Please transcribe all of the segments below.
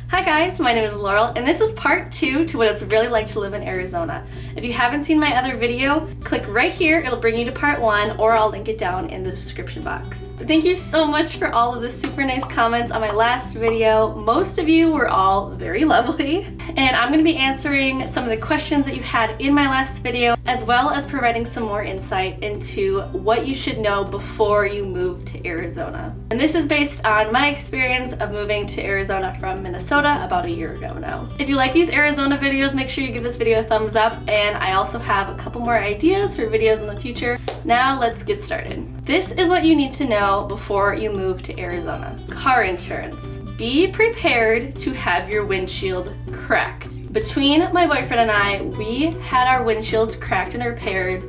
Hi guys, my name is Laurel, and this is part 2 to what it's really like to live in Arizona. If you haven't seen my other video, click right here, it'll bring you to part 1, or I'll link it down in the description box. Thank you so much for all of the super nice comments on my last video. Most of you were all very lovely, and I'm going to be answering some of the questions that you had in my last video, as well as providing some more insight into what you should know before you move to Arizona. And this is based on my experience of moving to Arizona from Minnesota about a year ago now. If you like these Arizona videos, make sure you give this video a thumbs up, and I also have a couple more ideas for videos in the future. Now let's get started. This is what you need to know before you move to Arizona. Car insurance. Be prepared to have your windshield cracked. Between my boyfriend and I, we had our windshields cracked and repaired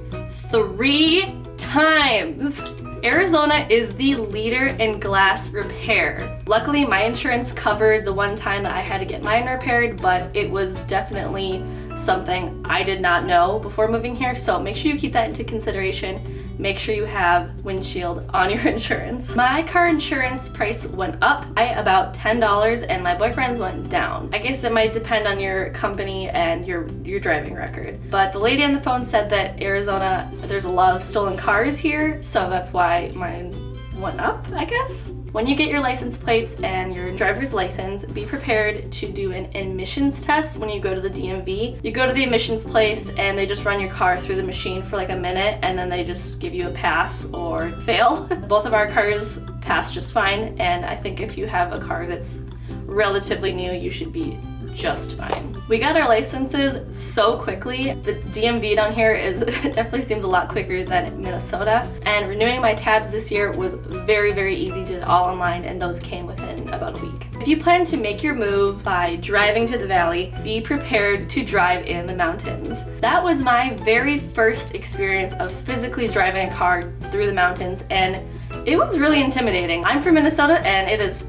3 times. Arizona is the leader in glass repair. Luckily, my insurance covered the one time that I had to get mine repaired, but it was definitely something I did not know before moving here, so make sure you keep that into consideration. Make sure you have windshield on your insurance. My car insurance price went up by about $10 and my boyfriend's went down. I guess it might depend on your company and your driving record. But the lady on the phone said that Arizona, there's a lot of stolen cars here, so that's why mine went up, I guess. When you get your license plates and your driver's license, be prepared to do an emissions test when you go to the DMV. You go to the emissions place and they just run your car through the machine for like a minute, and then they just give you a pass or fail. Both of our cars passed just fine, and I think if you have a car that's relatively new, you should be just fine. We got our licenses so quickly. The DMV down here definitely seems a lot quicker than Minnesota, and renewing my tabs this year was very, very easy. Did it all online, and those came within about a week. If you plan to make your move by driving to the valley, be prepared to drive in the mountains. That was my very first experience of physically driving a car through the mountains, and it was really intimidating. I'm from Minnesota and it is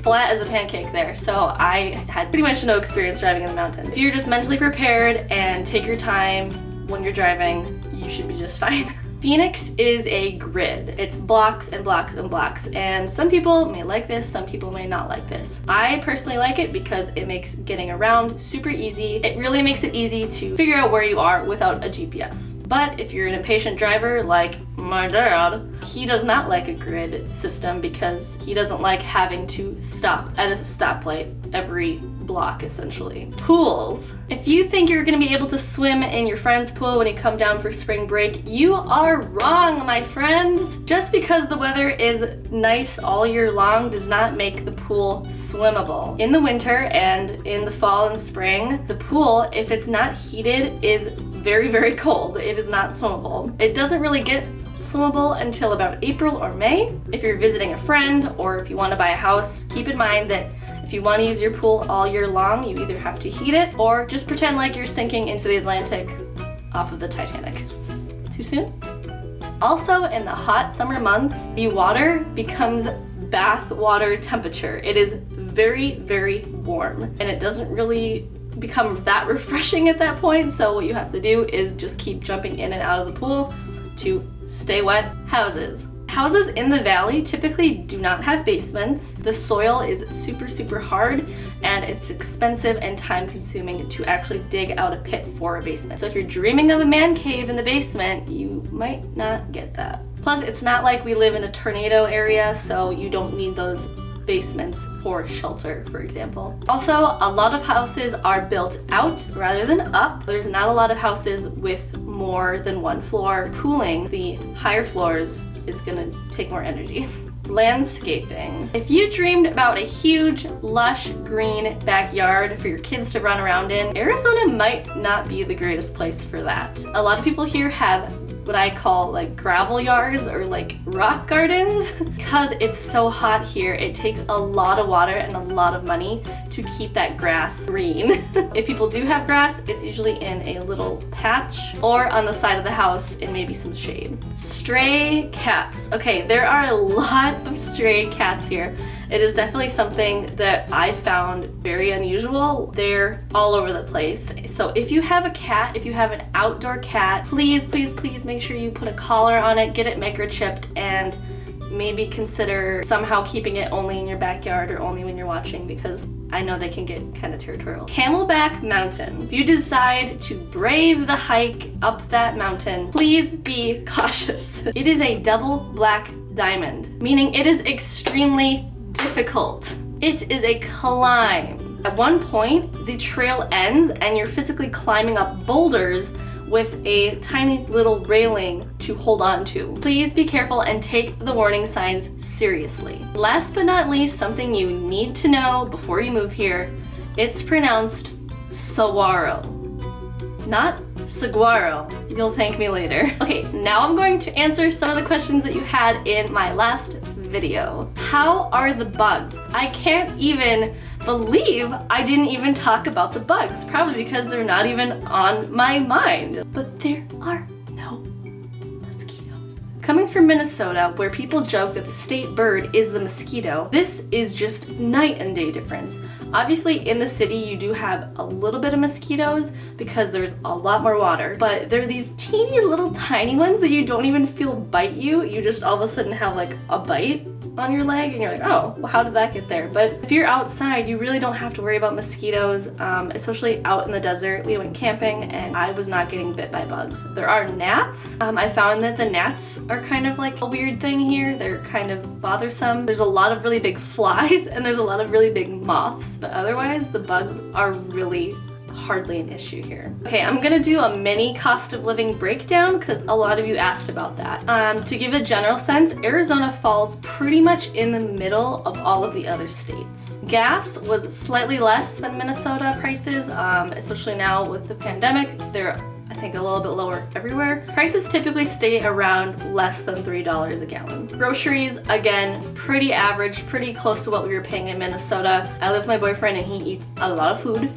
flat as a pancake there, so I had pretty much no experience driving in the mountains. If you're just mentally prepared and take your time when you're driving, you should be just fine. Phoenix is a grid. It's blocks and blocks and blocks, and some people may like this, some people may not like this. I personally like it because it makes getting around super easy. It really makes it easy to figure out where you are without a GPS. But if you're an impatient driver like my dad, he does not like a grid system because he doesn't like having to stop at a stoplight every block, essentially. Pools. If you think you're gonna be able to swim in your friend's pool when you come down for spring break, you are wrong, my friends. Just because the weather is nice all year long does not make the pool swimmable. In the winter and in the fall and spring, the pool, if it's not heated, is very, very cold. It is not swimmable. It doesn't really get swimmable until about April or May. If you're visiting a friend or if you want to buy a house, keep in mind that if you want to use your pool all year long, you either have to heat it or just pretend like you're sinking into the Atlantic off of the Titanic. Too soon? Also, in the hot summer months, the water becomes bath water temperature. It is very, very warm, and it doesn't really become that refreshing at that point, so what you have to do is just keep jumping in and out of the pool to stay wet. Houses in the valley typically do not have basements. The soil is super, super hard, and it's expensive and time consuming to actually dig out a pit for a basement. So if you're dreaming of a man cave in the basement, you might not get that. Plus, it's not like we live in a tornado area, so you don't need those basements for shelter, for example. Also, a lot of houses are built out rather than up. There's not a lot of houses with more than one floor. Cooling the higher floors is gonna take more energy. Landscaping. If you dreamed about a huge, lush, green backyard for your kids to run around in, Arizona might not be the greatest place for that. A lot of people here have what I call like gravel yards or like rock gardens. Because it's so hot here, it takes a lot of water and a lot of money to keep that grass green. If people do have grass, it's usually in a little patch or on the side of the house in maybe some shade. Stray cats. Okay, there are a lot of stray cats here. It is definitely something that I found very unusual. They're all over the place. So if you have a cat, if you have an outdoor cat, please, please, please make sure you put a collar on it, get it microchipped, and maybe consider somehow keeping it only in your backyard or only when you're watching, because I know they can get kind of territorial. Camelback Mountain. If you decide to brave the hike up that mountain, please be cautious. It is a double black diamond, meaning it is extremely difficult. It is a climb. At one point, the trail ends and you're physically climbing up boulders with a tiny little railing to hold on to. Please be careful and take the warning signs seriously. Last but not least, something you need to know before you move here, it's pronounced saguaro, not saguaro. You'll thank me later. Okay, now I'm going to answer some of the questions that you had in my last video. How are the bugs? I can't even believe I didn't even talk about the bugs, probably because they're not even on my mind. But there are no mosquitoes. Coming from Minnesota, where people joke that the state bird is the mosquito, this is just night and day difference. Obviously in the city you do have a little bit of mosquitoes because there's a lot more water, but they're these teeny little tiny ones that you don't even feel bite you. You just all of a sudden have like a bite on your leg and you're like, oh, well, how did that get there? But if you're outside, you really don't have to worry about mosquitoes, especially out in the desert. We went camping and I was not getting bit by bugs. There are gnats. I found that the gnats are kind of like a weird thing here. They're kind of bothersome. There's a lot of really big flies and there's a lot of really big moths, but otherwise the bugs are really hardly an issue here. Okay, I'm gonna do a mini cost of living breakdown because a lot of you asked about that. To give a general sense, Arizona falls pretty much in the middle of all of the other states. Gas was slightly less than Minnesota prices, especially now with the pandemic. They're I think a little bit lower everywhere. Prices typically stay around less than $3 a gallon. Groceries, again, pretty average, pretty close to what we were paying in Minnesota. I live with my boyfriend and he eats a lot of food,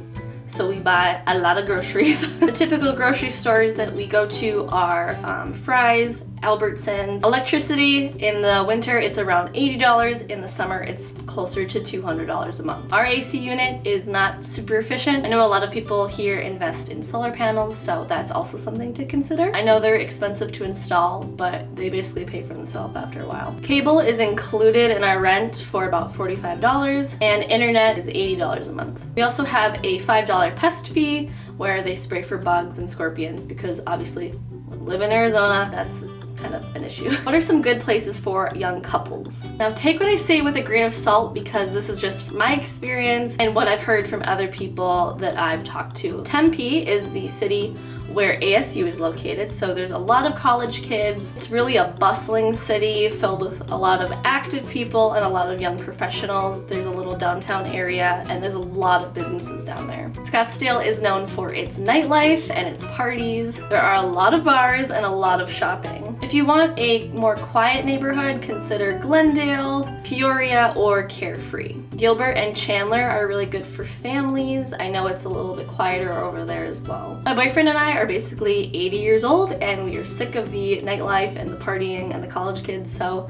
so we buy a lot of groceries. The typical grocery stores that we go to are Fry's, Albertsons. Electricity, in the winter it's around $80, in the summer it's closer to $200 a month. Our AC unit is not super efficient. I know a lot of people here invest in solar panels, so that's also something to consider. I know they're expensive to install, but they basically pay for themselves after a while. Cable is included in our rent for about $45, and internet is $80 a month. We also have a $5 pest fee where they spray for bugs and scorpions, because obviously we live in Arizona, that's kind of an issue. What are some good places for young couples? Now take what I say with a grain of salt, because this is just my experience and what I've heard from other people that I've talked to. Tempe is the city where ASU is located, so there's a lot of college kids. It's really a bustling city filled with a lot of active people and a lot of young professionals. There's a little downtown area and there's a lot of businesses down there. Scottsdale is known for its nightlife and its parties. There are a lot of bars and a lot of shopping. If you want a more quiet neighborhood, consider Glendale, Peoria, or Carefree. Gilbert and Chandler are really good for families. I know it's a little bit quieter over there as well. My boyfriend and I are basically 80 years old and we are sick of the nightlife and the partying and the college kids, so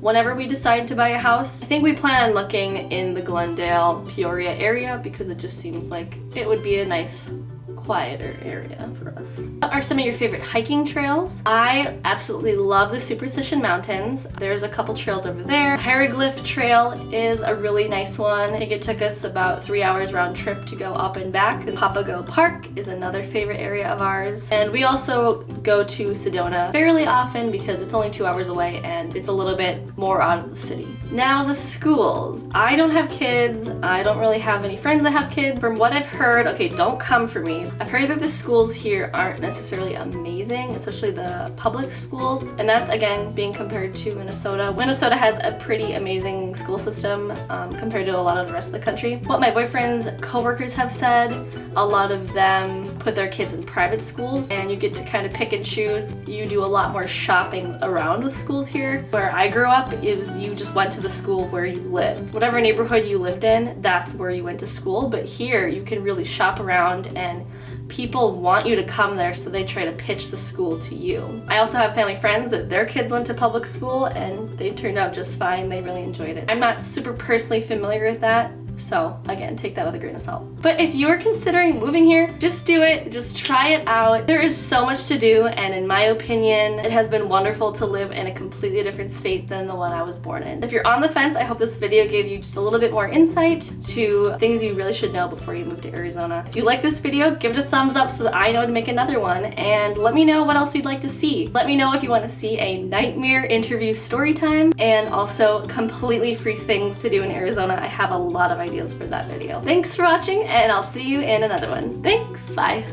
whenever we decide to buy a house, I think we plan on looking in the Glendale, Peoria area, because it just seems like it would be a nice quieter area for us. What are some of your favorite hiking trails? I absolutely love the Superstition Mountains. There's a couple trails over there. Hieroglyph Trail is a really nice one. I think it took us about 3 hours round trip to go up and back. And Papago Park is another favorite area of ours. And we also go to Sedona fairly often because it's only 2 hours away and it's a little bit more out of the city. Now the schools. I don't have kids. I don't really have any friends that have kids. From what I've heard, okay, don't come for me, I've heard that the schools here aren't necessarily amazing, especially the public schools, and that's again being compared to Minnesota. Minnesota has a pretty amazing school system compared to a lot of the rest of the country. What my boyfriend's coworkers have said, a lot of them put their kids in private schools and you get to kind of pick and choose. You do a lot more shopping around with schools here. Where I grew up, it was you just went to the school where you lived. Whatever neighborhood you lived in, that's where you went to school, but here you can really shop around and people want you to come there, so they try to pitch the school to you. I also have family friends that their kids went to public school and they turned out just fine. They really enjoyed it. I'm not super personally familiar with that, So again, take that with a grain of salt. But if you're considering moving here, just do it. Just try it out. There is so much to do, and in my opinion, it has been wonderful to live in a completely different state than the one I was born in. If you're on the fence, I hope this video gave you just a little bit more insight to things you really should know before you move to Arizona. If you like this video, give it a thumbs up so that I know to make another one, and let me know what else you'd like to see. Let me know if you want to see a nightmare interview story time, and also completely free things to do in Arizona. I have a lot of ideas for that video. Thanks for watching, and I'll see you in another one. Thanks, bye.